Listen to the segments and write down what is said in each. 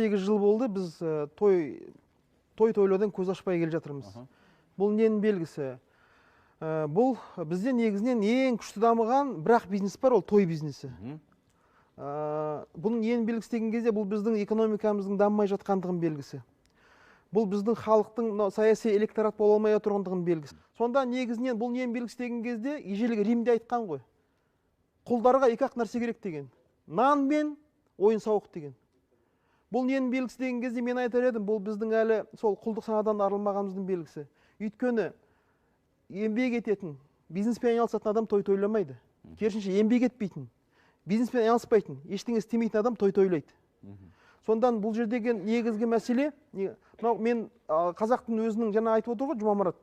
8 жыл болды біз той тойлаудан көз ашпай келе жатырмыз. Бұл ненің белгісі? Бұл бізде негізінен ең күшті дамыған бірақ бизнес бар, ол той бизнесі. Бұның ең белгісі деген кезде бұл біздің экономикамыздың дамымай жатқандығын белгісі. Бұл біздің халықтың саяси электорат бола алмай отырғандығын белгісі. Сонда негізінен бұл ең белгісі деген кезде ежелгі Римде айтқан ғой. Құлдарға екі-ақ нәрсе керек деген. Нан мен ойын сауық деген. Бұл ненің белгісі деген кезде мен айтар едім, бұл біздің әлі сол құлдық санадан арылмағанымыздың белгісі. Өйткені еңбек ететін, бизнеспен айналысатын адам той тойламайды. Керісінше еңбек етпейтін, бизнеспен айналыспайтын, ештеңе істемейтін адам той тойлайды. Сондан бұл жердегі негізгі мәселе, мен қазақтың өзінің жаңа айтып отыр ғой Жұмамұрат.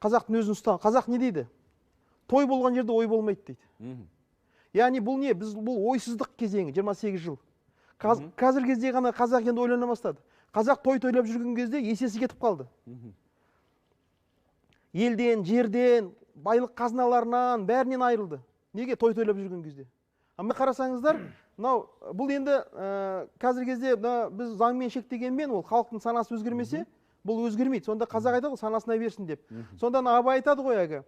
Қазақтың өзін ұстаған. Қазақ не дейді? Той болған жерде ой болмайды дейді. Яғни бұл не? Бұл ойсыздық кезеңі 28 жыл. Қазір кезде ғана қазақ енді ойлана бастады. Қазақ той тойлап жүрген кезде есесі кетіп қалды. Елден, жерден, байлық қазыналарынан бәрінен айырылды. Неге? Той тойлап жүрген кезде. Amma қарасаңыздар, бұл енді қазір кезде біз заңмен шектегенмен ол халықтың санасы өзгермесе, бұл өзгермейді. Сонда қазақ айтады ғой, санасына берсін деп. Сонда Абай айтады ғой әлгі,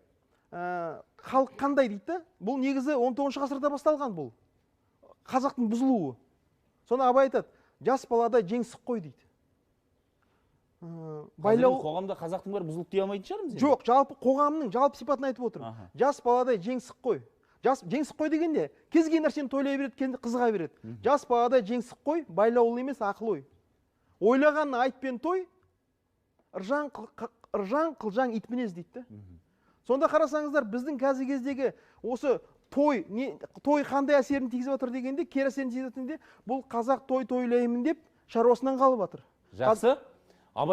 халық қандай дейді? Бұл негізі 19 ғасырда басталған бұл. Қазақтың бұзылуы. Сонда Абай айтады, жас балада жеңсік қой дейді. Қазір қоғамда қазақтың бәрі бұзылып дей алмайтын шығармыз? Жоқ, жалпы қоғамның жалпы сипатын айтып отыр. Жас баладай жеңсік қой. Жеңсік қой дегенде кез келген нәрсені тойлай береді, кенді қызыға береді. Жас баладай жеңсік қой, байлаулы емес, ақыл ой. Ойлағанын айтпен той, ыржаң қылжаң ит мінез дейді. Сонда қарасаңыздар, біздің қазір кездегі осы той қандай әсерін тигізіп отыр дегенде, кері әсерін тигізіп отыр дегенде, бұл қазақ той тойлаймын деп шаруасынан қалып жатыр. Жақсы.